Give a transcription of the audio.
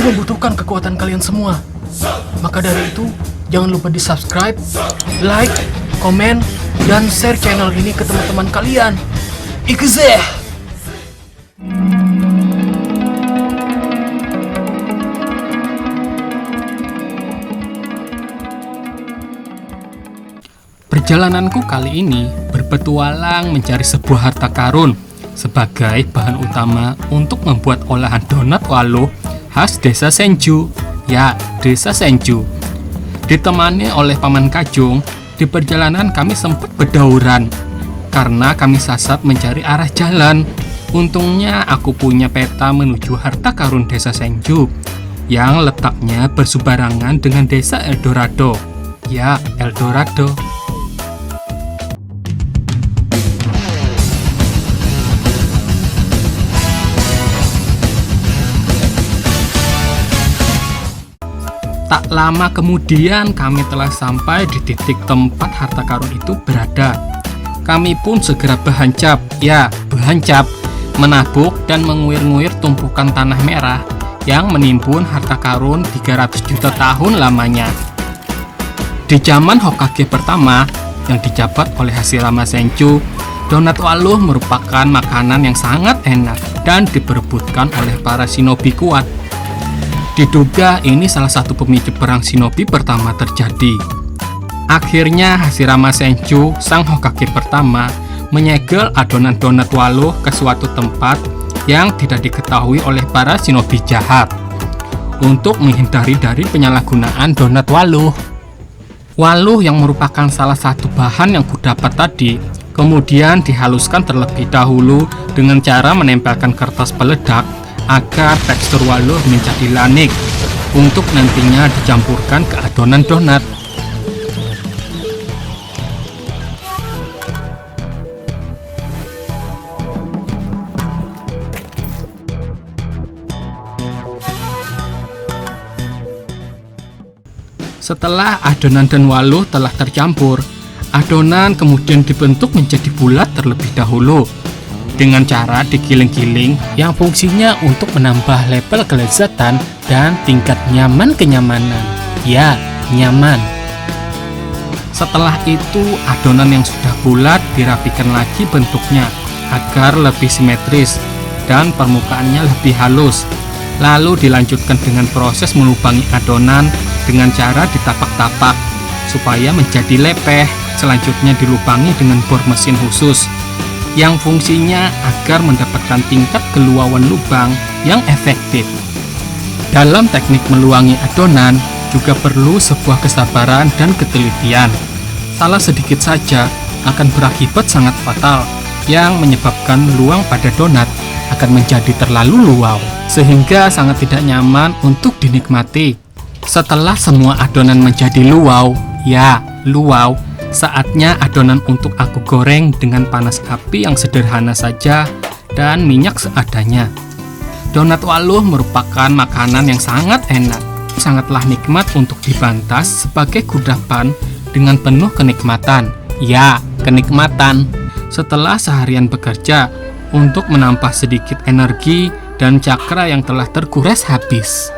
membutuhkan kekuatan kalian semua. Maka dari itu, jangan lupa di subscribe, like, komen, dan share channel ini ke teman-teman kalian. Ikuzeh! Perjalananku kali ini berpetualang mencari sebuah harta karun sebagai bahan utama untuk membuat olahan donat Wallo khas desa Senju. Ya, desa Senju. Ditemani oleh Paman Kajung, di perjalanan kami sempat berdauran karena kami sasat mencari arah jalan. Untungnya aku punya peta menuju harta karun desa Senju yang letaknya bersubarangan dengan desa Eldorado. Ya, Eldorado. Tak lama kemudian kami telah sampai di titik tempat harta karun itu berada. Kami pun segera berhancap, menabuk dan menguir-nguir tumpukan tanah merah yang menimbun harta karun 300 juta tahun lamanya. Di zaman Hokage pertama yang dijabat oleh Hashirama Senju, donat Wallo merupakan makanan yang sangat enak dan diperebutkan oleh para shinobi kuat. Diduga ini salah satu pemicu perang shinobi pertama terjadi. Akhirnya Hashirama Senju, sang Hokage pertama, menyegel adonan donat Wallo ke suatu tempat yang tidak diketahui oleh para shinobi jahat untuk menghindari dari penyalahgunaan donat Wallo. Wallo yang merupakan salah satu bahan yang kudapat tadi kemudian dihaluskan terlebih dahulu dengan cara menempelkan kertas peledak agar tekstur Wallo menjadi lanik untuk nantinya dicampurkan ke adonan donat. Setelah adonan dan Wallo telah tercampur, adonan kemudian dibentuk menjadi bulat terlebih dahulu dengan cara digiling-giling yang fungsinya untuk menambah level kelezatan dan tingkat nyaman kenyamanan. Ya, nyaman. Setelah itu, adonan yang sudah bulat dirapikan lagi bentuknya agar lebih simetris dan permukaannya lebih halus. Lalu dilanjutkan dengan proses melubangi adonan dengan cara ditapak-tapak supaya menjadi lepeh. Selanjutnya dilubangi dengan bor mesin khusus yang fungsinya agar mendapatkan tingkat keluawan lubang yang efektif. Dalam teknik meluangi adonan juga perlu sebuah kesabaran dan ketelitian. Salah sedikit saja akan berakibat sangat fatal yang menyebabkan luang pada donat akan menjadi terlalu luau sehingga sangat tidak nyaman untuk dinikmati. Setelah semua adonan menjadi luau, saatnya adonan untuk aku goreng dengan panas api yang sederhana saja dan minyak seadanya. Donat Wallo merupakan makanan yang sangat enak, sangatlah nikmat untuk dibantas sebagai kudapan dengan penuh kenikmatan. Ya, kenikmatan. Setelah seharian bekerja untuk menambah sedikit energi dan cakra yang telah terkuras habis.